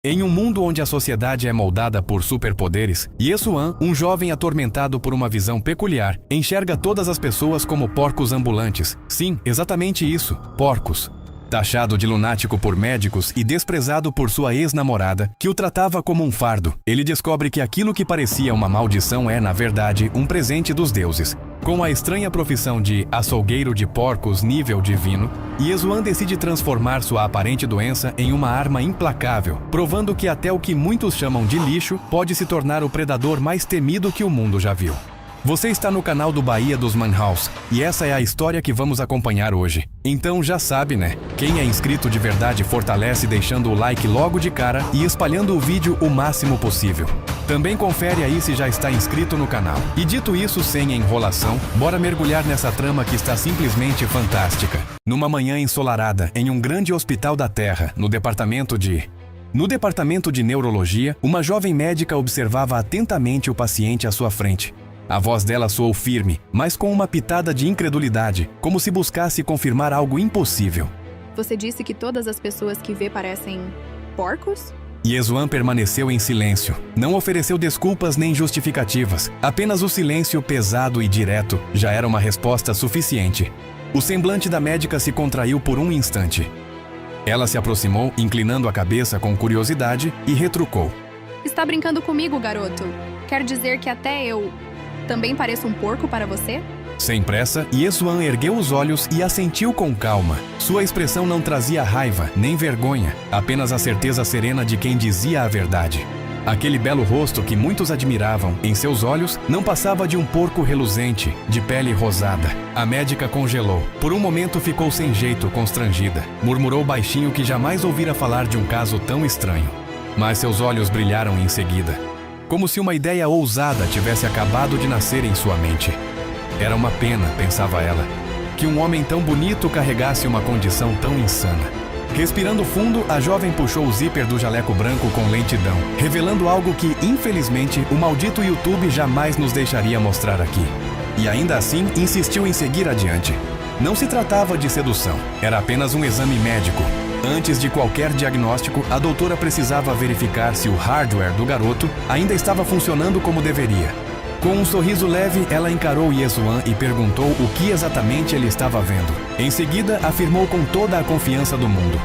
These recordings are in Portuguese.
Em um mundo onde a sociedade é moldada por superpoderes, Yesuan, um jovem atormentado por uma visão peculiar, enxerga todas as pessoas como porcos ambulantes. Sim, exatamente isso, porcos. Taxado de lunático por médicos e desprezado por sua ex-namorada, que o tratava como um fardo, ele descobre que aquilo que parecia uma maldição é, na verdade, um presente dos deuses. Com a estranha profissão de açougueiro de porcos nível divino, Yesuan decide transformar sua aparente doença em uma arma implacável, provando que até o que muitos chamam de lixo pode se tornar o predador mais temido que o mundo já viu. Você está no canal do Bahia dos Manhaus, e essa é a história que vamos acompanhar hoje. Então já sabe, né? Quem é inscrito de verdade fortalece deixando o like logo de cara e espalhando o vídeo o máximo possível. Também confere aí se já está inscrito no canal. E dito isso, sem enrolação, bora mergulhar nessa trama que está simplesmente fantástica. Numa manhã ensolarada, em um grande hospital da Terra, no departamento de neurologia, uma jovem médica observava atentamente o paciente à sua frente. A voz dela soou firme, mas com uma pitada de incredulidade, como se buscasse confirmar algo impossível. Você disse que todas as pessoas que vê parecem porcos? Yesuan permaneceu em silêncio. Não ofereceu desculpas nem justificativas. Apenas o silêncio pesado e direto já era uma resposta suficiente. O semblante da médica se contraiu por um instante. Ela se aproximou, inclinando a cabeça com curiosidade, e retrucou. Está brincando comigo, garoto? Quer dizer que até eu também pareço um porco para você? Sem pressa, Yesuan ergueu os olhos e assentiu com calma. Sua expressão não trazia raiva, nem vergonha, apenas a certeza serena de quem dizia a verdade. Aquele belo rosto que muitos admiravam, em seus olhos, não passava de um porco reluzente, de pele rosada. A médica congelou. Por um momento ficou sem jeito, constrangida. Murmurou baixinho que jamais ouvira falar de um caso tão estranho. Mas seus olhos brilharam em seguida, como se uma ideia ousada tivesse acabado de nascer em sua mente. Era uma pena, pensava ela, que um homem tão bonito carregasse uma condição tão insana. Respirando fundo, a jovem puxou o zíper do jaleco branco com lentidão, revelando algo que, infelizmente, o maldito YouTube jamais nos deixaria mostrar aqui. E ainda assim, insistiu em seguir adiante. Não se tratava de sedução, era apenas um exame médico. Antes de qualquer diagnóstico, a doutora precisava verificar se o hardware do garoto ainda estava funcionando como deveria. Com um sorriso leve, ela encarou Yesuan e perguntou o que exatamente ele estava vendo. Em seguida, afirmou com toda a confiança do mundo.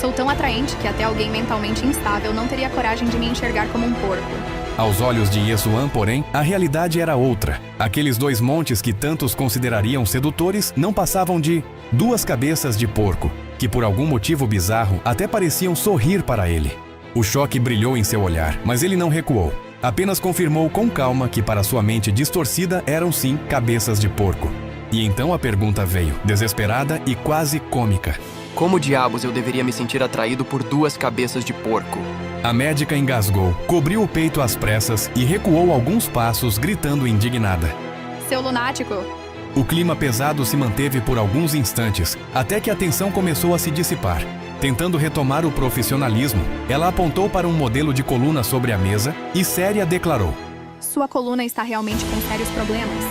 Sou tão atraente que até alguém mentalmente instável não teria coragem de me enxergar como um porco. Aos olhos de Yesuan, porém, a realidade era outra. Aqueles dois montes que tantos considerariam sedutores não passavam de duas cabeças de porco, que por algum motivo bizarro até pareciam sorrir para ele. O choque brilhou em seu olhar, mas ele não recuou. Apenas confirmou com calma que para sua mente distorcida eram sim cabeças de porco. E então a pergunta veio, desesperada e quase cômica. Como diabos eu deveria me sentir atraído por duas cabeças de porco? A médica engasgou, cobriu o peito às pressas e recuou alguns passos, gritando indignada. Seu lunático! O clima pesado se manteve por alguns instantes, até que a tensão começou a se dissipar. Tentando retomar o profissionalismo, ela apontou para um modelo de coluna sobre a mesa e séria declarou. Sua coluna está realmente com sérios problemas.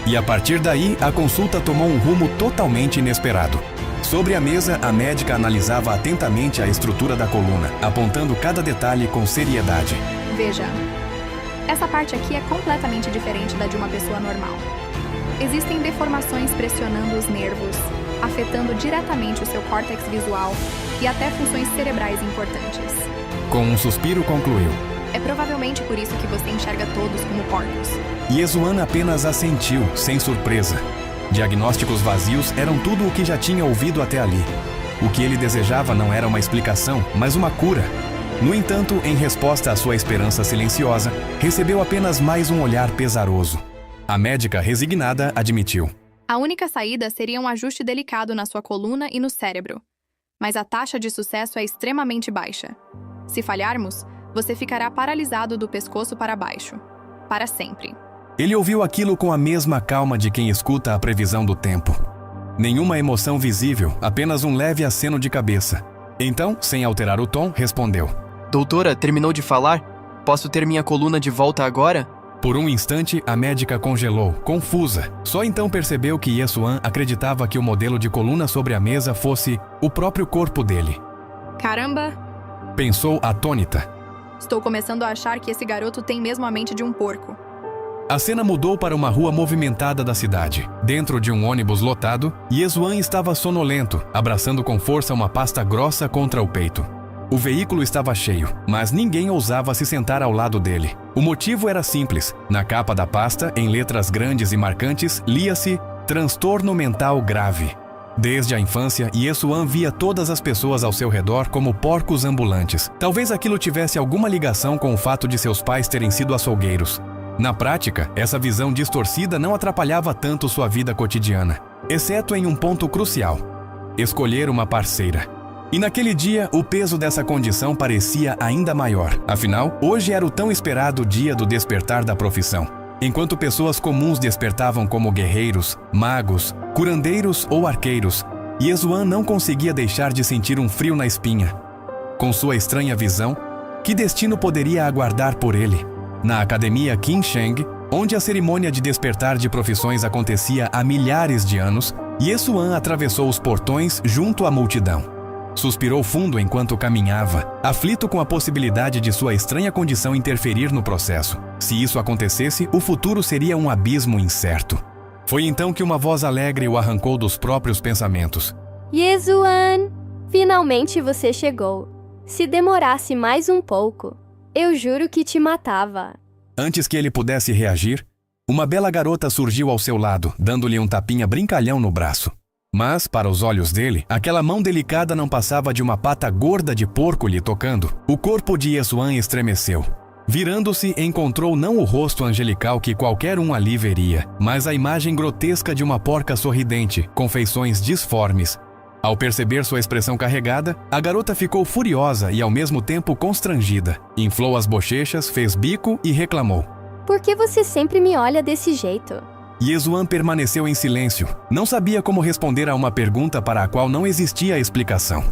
E a partir daí, a consulta tomou um rumo totalmente inesperado. Sobre a mesa, a médica analisava atentamente a estrutura da coluna, apontando cada detalhe com seriedade. Veja, essa parte aqui é completamente diferente da de uma pessoa normal. Existem deformações pressionando os nervos, afetando diretamente o seu córtex visual e até funções cerebrais importantes. Com um suspiro, concluiu. É provavelmente por isso que você enxerga todos como porcos. Yesuan apenas assentiu, sem surpresa. Diagnósticos vazios eram tudo o que já tinha ouvido até ali. O que ele desejava não era uma explicação, mas uma cura. No entanto, em resposta à sua esperança silenciosa, recebeu apenas mais um olhar pesaroso. A médica, resignada, admitiu. A única saída seria um ajuste delicado na sua coluna e no cérebro. Mas a taxa de sucesso é extremamente baixa. Se falharmos, você ficará paralisado do pescoço para baixo. Para sempre. Ele ouviu aquilo com a mesma calma de quem escuta a previsão do tempo. Nenhuma emoção visível, apenas um leve aceno de cabeça. Então, sem alterar o tom, respondeu. Doutora, terminou de falar? Posso ter minha coluna de volta agora? Por um instante, a médica congelou, confusa. Só então percebeu que Yesuan acreditava que o modelo de coluna sobre a mesa fosse o próprio corpo dele. Caramba! Pensou atônita. Estou começando a achar que esse garoto tem mesmo a mente de um porco. A cena mudou para uma rua movimentada da cidade. Dentro de um ônibus lotado, Yesuan estava sonolento, abraçando com força uma pasta grossa contra o peito. O veículo estava cheio, mas ninguém ousava se sentar ao lado dele. O motivo era simples. Na capa da pasta, em letras grandes e marcantes, lia-se transtorno mental grave. Desde a infância, Yesuan via todas as pessoas ao seu redor como porcos ambulantes. Talvez aquilo tivesse alguma ligação com o fato de seus pais terem sido açougueiros. Na prática, essa visão distorcida não atrapalhava tanto sua vida cotidiana, exceto em um ponto crucial: escolher uma parceira. E naquele dia, o peso dessa condição parecia ainda maior. Afinal, hoje era o tão esperado dia do despertar da profissão. Enquanto pessoas comuns despertavam como guerreiros, magos, curandeiros ou arqueiros, Yesuan não conseguia deixar de sentir um frio na espinha. Com sua estranha visão, que destino poderia aguardar por ele? Na Academia Qinsheng, onde a cerimônia de despertar de profissões acontecia há milhares de anos, Yesuan atravessou os portões junto à multidão. Suspirou fundo enquanto caminhava, aflito com a possibilidade de sua estranha condição interferir no processo. Se isso acontecesse, o futuro seria um abismo incerto. Foi então que uma voz alegre o arrancou dos próprios pensamentos. Yesuan, finalmente você chegou. Se demorasse mais um pouco, eu juro que te matava. Antes que ele pudesse reagir, uma bela garota surgiu ao seu lado, dando-lhe um tapinha brincalhão no braço. Mas, para os olhos dele, aquela mão delicada não passava de uma pata gorda de porco lhe tocando. O corpo de Yesuan estremeceu. Virando-se, encontrou não o rosto angelical que qualquer um ali veria, mas a imagem grotesca de uma porca sorridente, com feições disformes. Ao perceber sua expressão carregada, a garota ficou furiosa e ao mesmo tempo constrangida. Inflou as bochechas, fez bico e reclamou. Por que você sempre me olha desse jeito? Yesuan permaneceu em silêncio. Não sabia como responder a uma pergunta para a qual não existia explicação.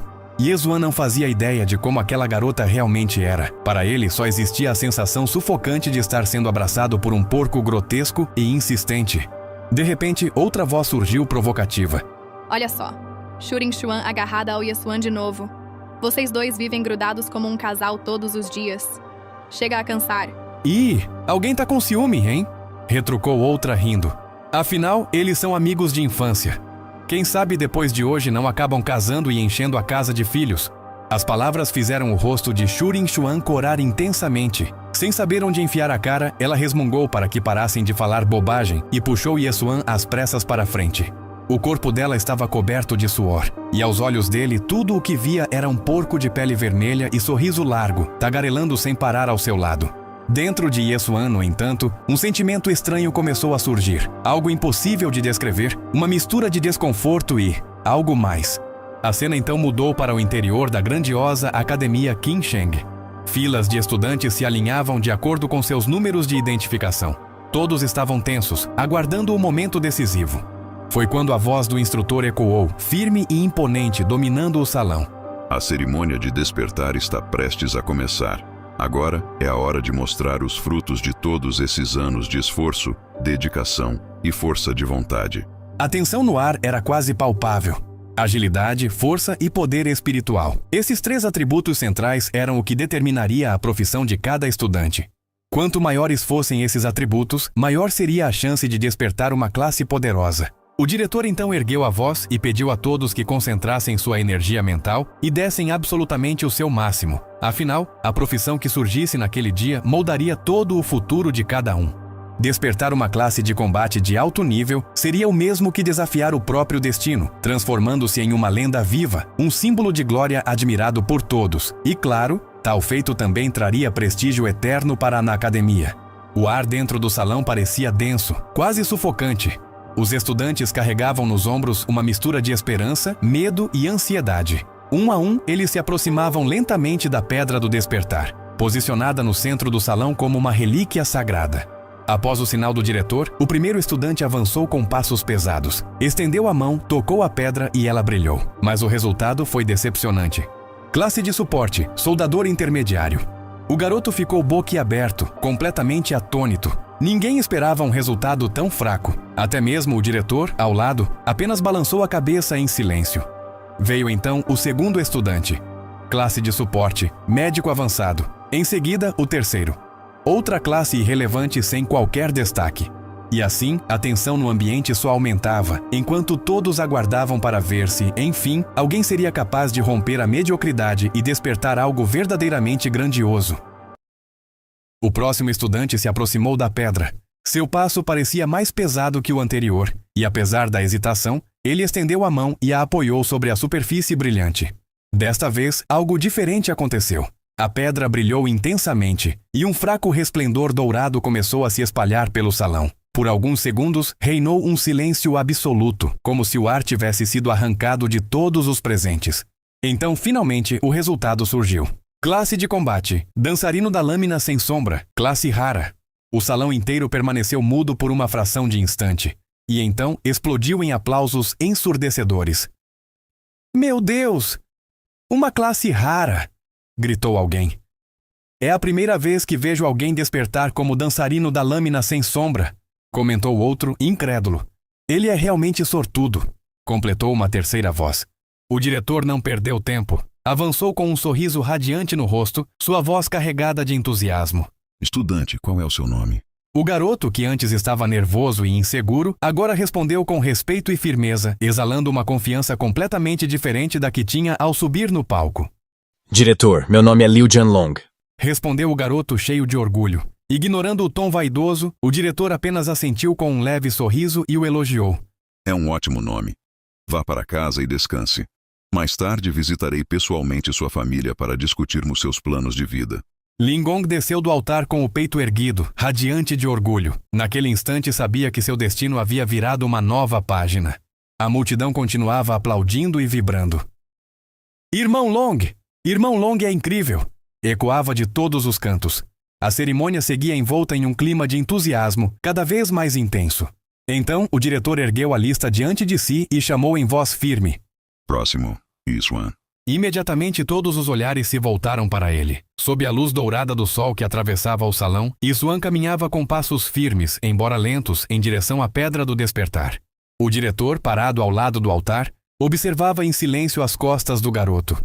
Yesuan não fazia ideia de como aquela garota realmente era. Para ele, só existia a sensação sufocante de estar sendo abraçado por um porco grotesco e insistente. De repente, outra voz surgiu provocativa. Olha só, Shurin Xuan agarrada ao Yesuan de novo. Vocês dois vivem grudados como um casal todos os dias. Chega a cansar. Ih, alguém tá com ciúme, hein? Retrucou outra rindo. Afinal, eles são amigos de infância. Quem sabe depois de hoje não acabam casando e enchendo a casa de filhos. As palavras fizeram o rosto de Shurin Xuan corar intensamente. Sem saber onde enfiar a cara, ela resmungou para que parassem de falar bobagem e puxou Yesuan às pressas para frente. O corpo dela estava coberto de suor, e aos olhos dele tudo o que via era um porco de pele vermelha e sorriso largo, tagarelando sem parar ao seu lado. Dentro de Yesuan, no entanto, um sentimento estranho começou a surgir. Algo impossível de descrever, uma mistura de desconforto e algo mais. A cena então mudou para o interior da grandiosa Academia Qinsheng. Filas de estudantes se alinhavam de acordo com seus números de identificação. Todos estavam tensos, aguardando o momento decisivo. Foi quando a voz do instrutor ecoou, firme e imponente, dominando o salão. A cerimônia de despertar está prestes a começar. Agora é a hora de mostrar os frutos de todos esses anos de esforço, dedicação e força de vontade. A tensão no ar era quase palpável. Agilidade, força e poder espiritual. Esses três atributos centrais eram o que determinaria a profissão de cada estudante. Quanto maiores fossem esses atributos, maior seria a chance de despertar uma classe poderosa. O diretor então ergueu a voz e pediu a todos que concentrassem sua energia mental e dessem absolutamente o seu máximo. Afinal, a profissão que surgisse naquele dia moldaria todo o futuro de cada um. Despertar uma classe de combate de alto nível seria o mesmo que desafiar o próprio destino, transformando-se em uma lenda viva, um símbolo de glória admirado por todos. E claro, tal feito também traria prestígio eterno para a academia. O ar dentro do salão parecia denso, quase sufocante. Os estudantes carregavam nos ombros uma mistura de esperança, medo e ansiedade. Um a um, eles se aproximavam lentamente da Pedra do Despertar, posicionada no centro do salão como uma relíquia sagrada. Após o sinal do diretor, o primeiro estudante avançou com passos pesados. Estendeu a mão, tocou a pedra e ela brilhou. Mas o resultado foi decepcionante. Classe de suporte, soldador intermediário. O garoto ficou boquiaberto, completamente atônito. Ninguém esperava um resultado tão fraco. Até mesmo o diretor, ao lado, apenas balançou a cabeça em silêncio. Veio então o segundo estudante. classe de suporte, médico avançado. Em seguida, o terceiro. Outra classe irrelevante sem qualquer destaque. E assim, a tensão no ambiente só aumentava, enquanto todos aguardavam para ver se, enfim, alguém seria capaz de romper a mediocridade e despertar algo verdadeiramente grandioso. O próximo estudante se aproximou da pedra. Seu passo parecia mais pesado que o anterior, e apesar da hesitação, ele estendeu a mão e a apoiou sobre a superfície brilhante. Desta vez, algo diferente aconteceu. A pedra brilhou intensamente, e um fraco resplendor dourado começou a se espalhar pelo salão. Por alguns segundos, reinou um silêncio absoluto, como se o ar tivesse sido arrancado de todos os presentes. Então, finalmente, o resultado surgiu. Classe de combate, dançarino da lâmina sem sombra, classe rara. O salão inteiro permaneceu mudo por uma fração de instante, e então explodiu em aplausos ensurdecedores. Meu Deus! Uma classe rara! Gritou alguém. É a primeira vez que vejo alguém despertar como dançarino da lâmina sem sombra, comentou outro, incrédulo. Ele é realmente sortudo, completou uma terceira voz. O diretor não perdeu tempo. Avançou com um sorriso radiante no rosto, sua voz carregada de entusiasmo. Estudante, qual é o seu nome? O garoto, que antes estava nervoso e inseguro, agora respondeu com respeito e firmeza, exalando uma confiança completamente diferente da que tinha ao subir no palco. Diretor, meu nome é Liu Jianlong. Respondeu o garoto cheio de orgulho. Ignorando o tom vaidoso, o diretor apenas assentiu com um leve sorriso e o elogiou. É um ótimo nome. Vá para casa e descanse. Mais tarde visitarei pessoalmente sua família para discutirmos seus planos de vida. Lingong desceu do altar com o peito erguido, radiante de orgulho. Naquele instante sabia que seu destino havia virado uma nova página. A multidão continuava aplaudindo e vibrando. Irmão Long! Irmão Long é incrível! Ecoava de todos os cantos. A cerimônia seguia envolta em um clima de entusiasmo, cada vez mais intenso. Então, o diretor ergueu a lista diante de si e chamou em voz firme. Próximo, Yi-Xuan. Imediatamente todos os olhares se voltaram para ele. Sob a luz dourada do sol que atravessava o salão, Yi-Xuan caminhava com passos firmes, embora lentos, em direção à Pedra do Despertar. O diretor, parado ao lado do altar, observava em silêncio as costas do garoto.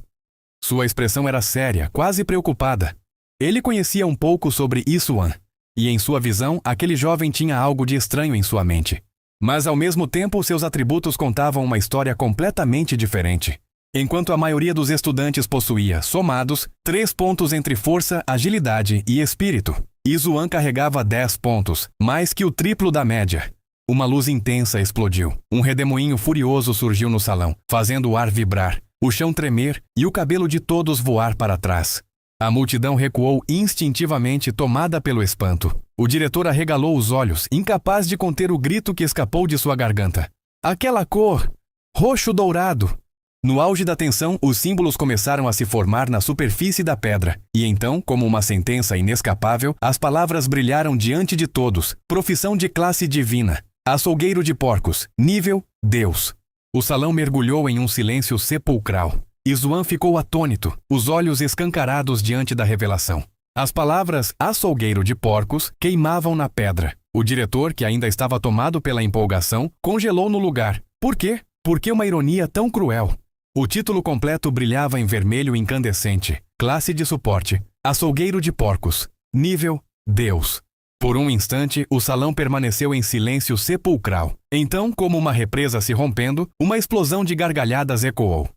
Sua expressão era séria, quase preocupada. Ele conhecia um pouco sobre Yi-Xuan, e em sua visão, aquele jovem tinha algo de estranho em sua mente. Mas ao mesmo tempo, seus atributos contavam uma história completamente diferente. Enquanto a maioria dos estudantes possuía, somados, 3 pontos entre força, agilidade e espírito, Yi-Xuan carregava 10 pontos, mais que o triplo da média. Uma luz intensa explodiu. Um redemoinho furioso surgiu no salão, fazendo o ar vibrar, o chão tremer e o cabelo de todos voar para trás. A multidão recuou instintivamente, tomada pelo espanto. O diretor arregalou os olhos, incapaz de conter o grito que escapou de sua garganta. Aquela cor! Roxo-dourado! No auge da tensão, os símbolos começaram a se formar na superfície da pedra, e então, como uma sentença inescapável, as palavras brilharam diante de todos. Profissão de classe divina. Açougueiro de porcos. Nível Deus. O salão mergulhou em um silêncio sepulcral. Yi-Xuan ficou atônito, os olhos escancarados diante da revelação. As palavras açougueiro de porcos queimavam na pedra. O diretor, que ainda estava tomado pela empolgação, congelou no lugar. Por quê? Por que uma ironia tão cruel? O título completo brilhava em vermelho incandescente. Classe de suporte. Açougueiro de porcos. Nível Deus. Por um instante, o salão permaneceu em silêncio sepulcral. Então, como uma represa se rompendo, uma explosão de gargalhadas ecoou.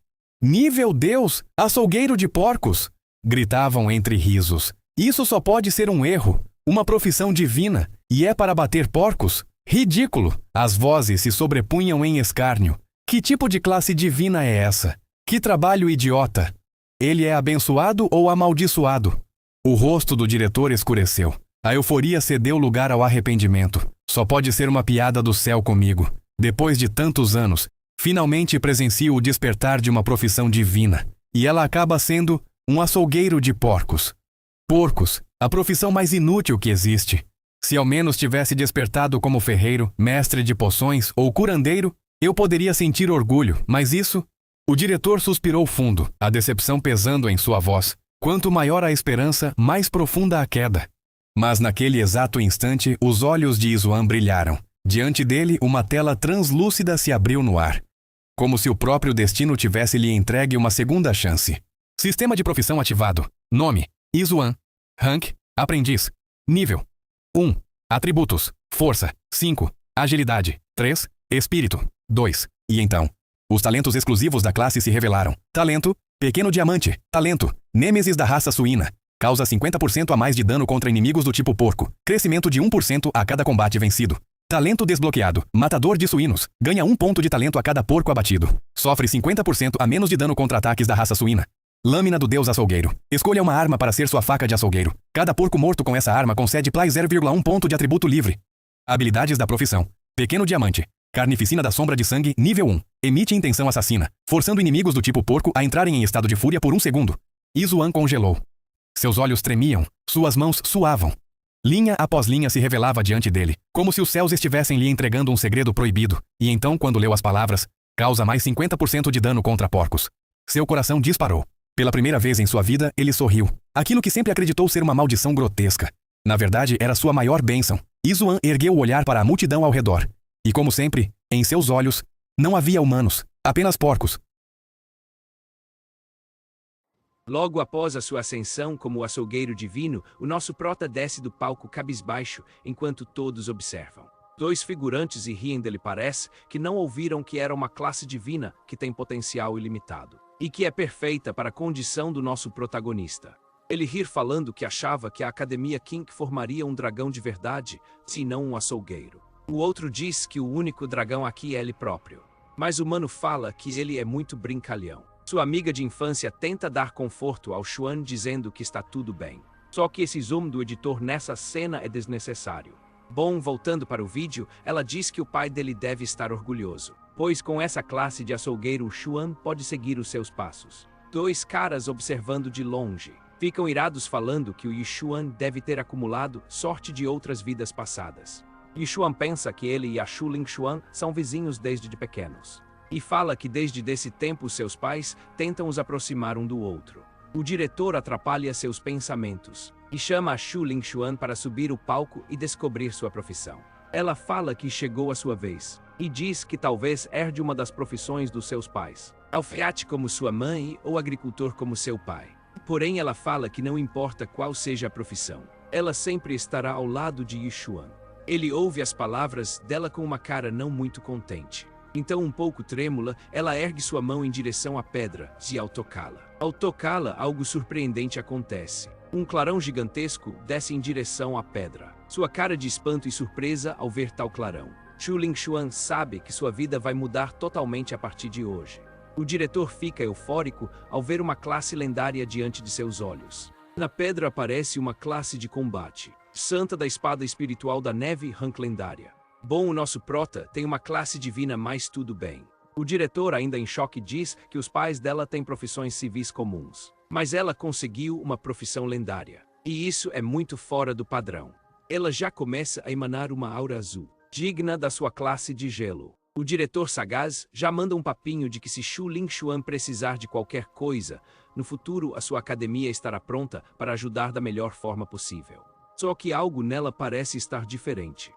Nível Deus? Açougueiro de porcos? Gritavam entre risos. Isso só pode ser um erro, uma profissão divina, e é para bater porcos? Ridículo! As vozes se sobrepunham em escárnio. Que tipo de classe divina é essa? Que trabalho idiota! Ele é abençoado ou amaldiçoado? O rosto do diretor escureceu. A euforia cedeu lugar ao arrependimento. Só pode ser uma piada do céu comigo. Depois de tantos anos, finalmente presencio o despertar de uma profissão divina. E ela acaba sendo um açougueiro de porcos. Porcos, a profissão mais inútil que existe. Se ao menos tivesse despertado como ferreiro, mestre de poções ou curandeiro, eu poderia sentir orgulho, mas isso... O diretor suspirou fundo, a decepção pesando em sua voz. Quanto maior a esperança, mais profunda a queda. Mas naquele exato instante, os olhos de Yi-Xuan brilharam. Diante dele, uma tela translúcida se abriu no ar. Como se o próprio destino tivesse lhe entregue uma segunda chance. Sistema de profissão ativado. Nome: Izuan. Rank: aprendiz. Nível: 1. Atributos: força, 5. Agilidade, 3. Espírito, 2. E então? Os talentos exclusivos da classe se revelaram. Talento: Pequeno Diamante. Talento: Nêmesis da raça suína. Causa 50% a mais de dano contra inimigos do tipo porco. Crescimento de 1% a cada combate vencido. Talento desbloqueado. Matador de suínos. Ganha 1 ponto de talento a cada porco abatido. Sofre 50% a menos de dano contra ataques da raça suína. Lâmina do Deus Açougueiro. Escolha uma arma para ser sua faca de açougueiro. Cada porco morto com essa arma concede plus 0,1 ponto de atributo livre. Habilidades da profissão. Pequeno Diamante. Carnificina da Sombra de Sangue, nível 1. Emite intenção assassina, forçando inimigos do tipo porco a entrarem em estado de fúria por 1 segundo. Izuan congelou. Seus olhos tremiam, suas mãos suavam. Linha após linha se revelava diante dele, como se os céus estivessem lhe entregando um segredo proibido, e então, quando leu as palavras, causa mais 50% de dano contra porcos. Seu coração disparou. Pela primeira vez em sua vida, ele sorriu. Aquilo que sempre acreditou ser uma maldição grotesca. Na verdade, era sua maior bênção. Izuan ergueu o olhar para a multidão ao redor. E como sempre, em seus olhos, não havia humanos, apenas porcos. Logo após a sua ascensão como açougueiro divino, o nosso prota desce do palco cabisbaixo, enquanto todos observam. 2 figurantes e riem dele. Parece que não ouviram que era uma classe divina que tem potencial ilimitado. E que é perfeita para a condição do nosso protagonista. Ele rir falando que achava que a Academia King formaria um dragão de verdade, se não um açougueiro. O outro diz que o único dragão aqui é ele próprio. Mas o mano fala que ele é muito brincalhão. Sua amiga de infância tenta dar conforto ao Xuan dizendo que está tudo bem. Só que esse zoom do editor nessa cena é desnecessário. Bom, voltando para o vídeo, ela diz que o pai dele deve estar orgulhoso, pois com essa classe de açougueiro o Xuan pode seguir os seus passos. 2 caras observando de longe. Ficam irados falando que o Yixuan deve ter acumulado sorte de outras vidas passadas. Yixuan pensa que ele e a Shu Lingxuan são vizinhos desde pequenos. E fala que desde esse tempo seus pais tentam os aproximar um do outro. O diretor atrapalha seus pensamentos e chama a Shu Lingxuan para subir o palco e descobrir sua profissão. Ela fala que chegou a sua vez e diz que talvez herde uma das profissões dos seus pais. Alfaiate como sua mãe ou agricultor como seu pai. Porém, ela fala que não importa qual seja a profissão, ela sempre estará ao lado de Yixuan. Ele ouve as palavras dela com uma cara não muito contente. Então, um pouco trêmula, ela ergue sua mão em direção à pedra, e ao tocá-la. Ao tocá-la, algo surpreendente acontece. Um clarão gigantesco desce em direção à pedra. Sua cara de espanto e surpresa ao ver tal clarão. Shu Lingxuan sabe que sua vida vai mudar totalmente a partir de hoje. O diretor fica eufórico ao ver uma classe lendária diante de seus olhos. Na pedra aparece uma classe de combate. Santa da Espada Espiritual da Neve, rank lendária. Bom, o nosso prota tem uma classe divina, mas tudo bem. O diretor, ainda em choque, diz que os pais dela têm profissões civis comuns. Mas ela conseguiu uma profissão lendária. E isso é muito fora do padrão. Ela já começa a emanar uma aura azul, digna da sua classe de gelo. O diretor sagaz já manda um papinho de que se Shu Lingxuan precisar de qualquer coisa, no futuro a sua academia estará pronta para ajudar da melhor forma possível. Só que algo nela parece estar diferente.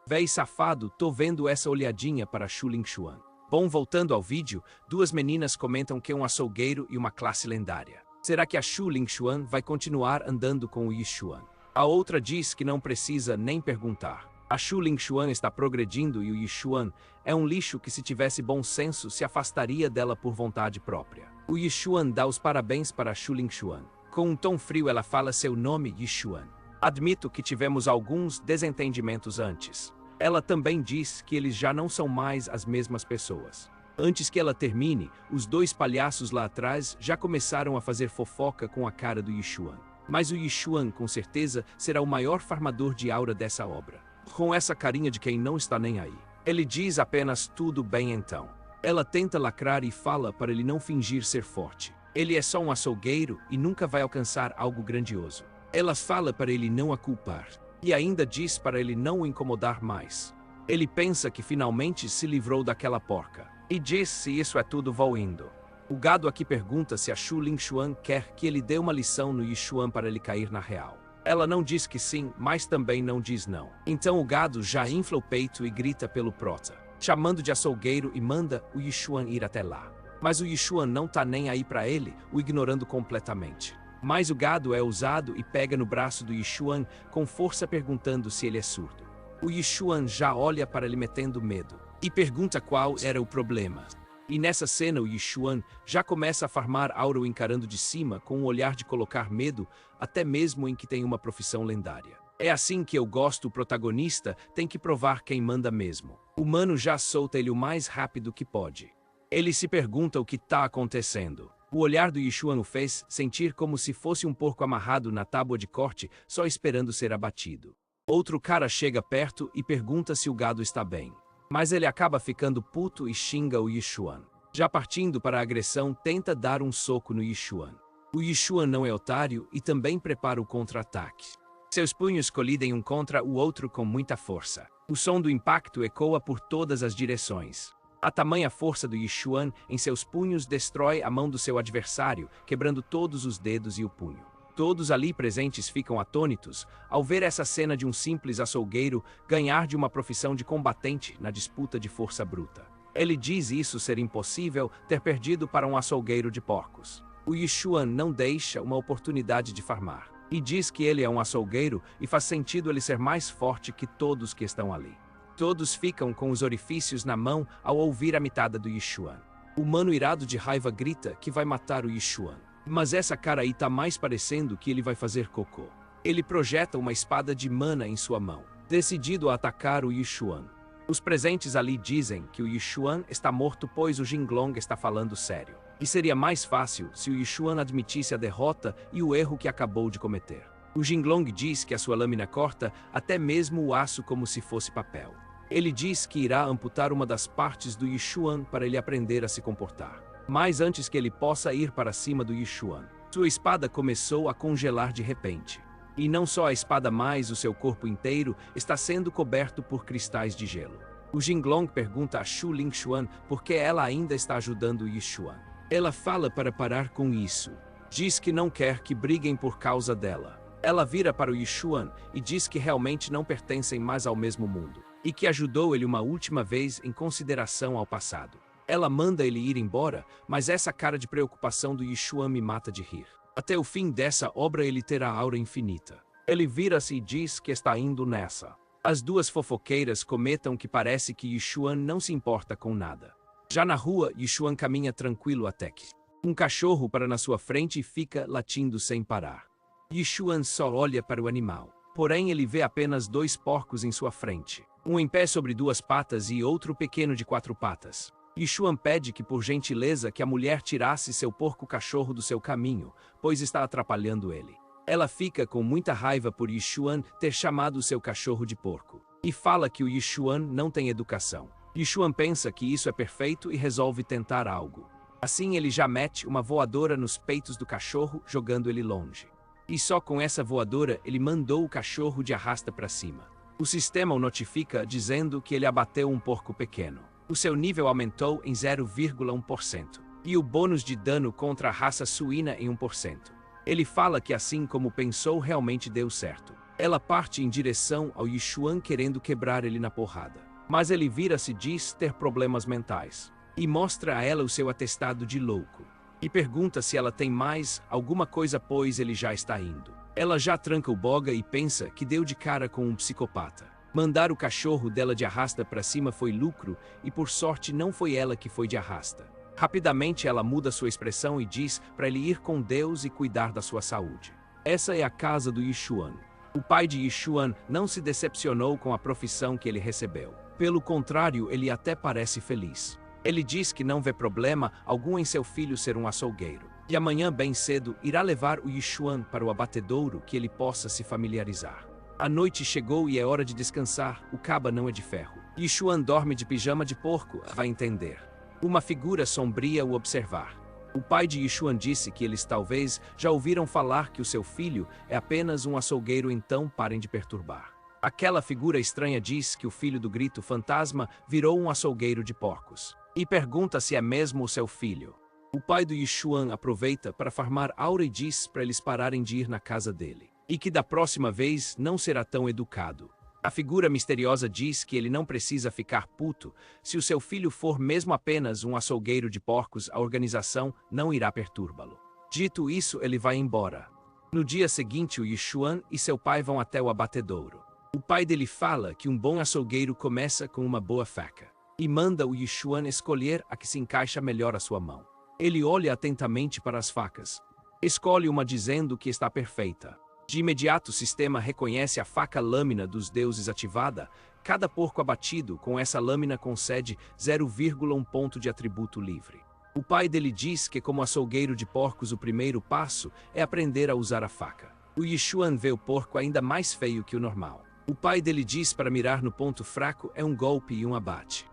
Véi safado, tô vendo essa olhadinha para Shu Lingxuan. Bom, voltando ao vídeo, 2 meninas comentam que é um açougueiro e uma classe lendária. Será que a Shu Lingxuan vai continuar andando com o Yixuan? A outra diz que não precisa nem perguntar. A Shu Lingxuan está progredindo e o Yixuan é um lixo que, se tivesse bom senso, se afastaria dela por vontade própria. O Yixuan dá os parabéns para a Shu Lingxuan. Com um tom frio ela fala seu nome, Yixuan. Admito que tivemos alguns desentendimentos antes. Ela também diz que eles já não são mais as mesmas pessoas. Antes que ela termine, os 2 palhaços lá atrás já começaram a fazer fofoca com a cara do Yixuan. Mas o Yixuan, com certeza, será o maior farmador de aura dessa obra. Com essa carinha de quem não está nem aí. Ele diz apenas tudo bem então. Ela tenta lacrar e fala para ele não fingir ser forte. Ele é só um açougueiro e nunca vai alcançar algo grandioso. Ela fala para ele não a culpar. E ainda diz para ele não o incomodar mais. Ele pensa que finalmente se livrou daquela porca. E diz se isso é tudo, vou indo. O gado aqui pergunta se a Shu Lingxuan quer que ele dê uma lição no Yixuan para ele cair na real. Ela não diz que sim, mas também não diz não. Então o gado já infla o peito e grita pelo prota, chamando de açougueiro, e manda o Yixuan ir até lá. Mas o Yishuan não tá nem aí pra ele, o ignorando completamente. Mas o gado é ousado e pega no braço do Yishuan com força perguntando se ele é surdo. O Yishuan já olha para ele metendo medo e pergunta qual era o problema. E nessa cena o Yishuan já começa a farmar Auro encarando de cima com um olhar de colocar medo, até mesmo em que tem uma profissão lendária. É assim que eu gosto, o protagonista tem que provar quem manda mesmo. O mano já solta ele o mais rápido que pode. Ele se pergunta o que tá acontecendo. O olhar do Yishuan o fez sentir como se fosse um porco amarrado na tábua de corte, só esperando ser abatido. Outro cara chega perto e pergunta se o gado está bem. Mas ele acaba ficando puto e xinga o Yishuan. Já partindo para a agressão, tenta dar um soco no Yishuan. O Yishuan não é otário e também prepara o contra-ataque. Seus punhos colidem um contra o outro com muita força. O som do impacto ecoa por todas as direções. A tamanha força do Yishuan em seus punhos destrói a mão do seu adversário, quebrando todos os dedos e o punho. Todos ali presentes ficam atônitos ao ver essa cena de um simples açougueiro ganhar de uma profissão de combatente na disputa de força bruta. Ele diz isso ser impossível ter perdido para um açougueiro de porcos. O Yishuan não deixa uma oportunidade de farmar, e diz que ele é um açougueiro e faz sentido ele ser mais forte que todos que estão ali. Todos ficam com os orifícios na mão ao ouvir a mitada do Yishuan. O mano irado de raiva grita que vai matar o Yishuan. Mas essa cara aí tá mais parecendo que ele vai fazer cocô. Ele projeta uma espada de mana em sua mão, decidido a atacar o Yishuan. Os presentes ali dizem que o Yishuan está morto pois o Jinglong está falando sério. E seria mais fácil se o Yishuan admitisse a derrota e o erro que acabou de cometer. O Jinglong diz que a sua lâmina corta até mesmo o aço como se fosse papel. Ele diz que irá amputar uma das partes do Yishuan para ele aprender a se comportar. Mas antes que ele possa ir para cima do Yishuan, sua espada começou a congelar de repente. E não só a espada, mas o seu corpo inteiro está sendo coberto por cristais de gelo. O Jinglong pergunta a Shu Lingxuan por que ela ainda está ajudando o Yishuan. Ela fala para parar com isso. Diz que não quer que briguem por causa dela. Ela vira para o Yishuan e diz que realmente não pertencem mais ao mesmo mundo. E que ajudou ele uma última vez em consideração ao passado. Ela manda ele ir embora, mas essa cara de preocupação do Yishuan me mata de rir. Até o fim dessa obra ele terá aura infinita. Ele vira-se e diz que está indo nessa. As duas fofoqueiras comentam que parece que Yishuan não se importa com nada. Já na rua, Yishuan caminha tranquilo até que um cachorro para na sua frente e fica latindo sem parar. Yishuan só olha para o animal. Porém, ele vê apenas 2 porcos em sua frente. Um em pé sobre 2 patas e outro pequeno de 4 patas. Yishuan pede que, por gentileza, que a mulher tirasse seu porco-cachorro do seu caminho, pois está atrapalhando ele. Ela fica com muita raiva por Yishuan ter chamado seu cachorro de porco. E fala que o Yishuan não tem educação. Yishuan pensa que isso é perfeito e resolve tentar algo. Assim ele já mete uma voadora nos peitos do cachorro, jogando ele longe. E só com essa voadora ele mandou o cachorro de arrasta para cima. O sistema o notifica dizendo que ele abateu um porco pequeno. O seu nível aumentou em 0,1%. E o bônus de dano contra a raça suína em 1%. Ele fala que assim como pensou realmente deu certo. Ela parte em direção ao Yishuan querendo quebrar ele na porrada. Mas ele vira-se e diz ter problemas mentais. E mostra a ela o seu atestado de louco. E pergunta se ela tem mais alguma coisa pois ele já está indo. Ela já tranca o boga e pensa que deu de cara com um psicopata. Mandar o cachorro dela de arrasta para cima foi lucro e por sorte não foi ela que foi de arrasta. Rapidamente ela muda sua expressão e diz para ele ir com Deus e cuidar da sua saúde. Essa é a casa do Yishuan. O pai de Yishuan não se decepcionou com a profissão que ele recebeu. Pelo contrário, ele até parece feliz. Ele diz que não vê problema algum em seu filho ser um açougueiro. E amanhã bem cedo irá levar o Yishuan para o abatedouro que ele possa se familiarizar. A noite chegou e é hora de descansar, o caba não é de ferro. Yishuan dorme de pijama de porco, vai entender. Uma figura sombria o observar. O pai de Yishuan disse que eles talvez já ouviram falar que o seu filho é apenas um açougueiro, então parem de perturbar. Aquela figura estranha diz que o filho do grito fantasma virou um açougueiro de porcos. E pergunta se é mesmo o seu filho. O pai do Yishuan aproveita para farmar aura e diz para eles pararem de ir na casa dele. E que da próxima vez não será tão educado. A figura misteriosa diz que ele não precisa ficar puto. Se o seu filho for mesmo apenas um açougueiro de porcos, a organização não irá perturbá-lo. Dito isso, ele vai embora. No dia seguinte, o Yishuan e seu pai vão até o abatedouro. O pai dele fala que um bom açougueiro começa com uma boa faca e manda o Yishuan escolher a que se encaixa melhor à sua mão. Ele olha atentamente para as facas. Escolhe uma dizendo que está perfeita. De imediato, o sistema reconhece a faca lâmina dos deuses ativada. Cada porco abatido com essa lâmina concede 0,1 ponto de atributo livre. O pai dele diz que, como açougueiro de porcos, o primeiro passo é aprender a usar a faca. O Yishuan vê o porco ainda mais feio que o normal. O pai dele diz para mirar no ponto fraco é um golpe e um abate.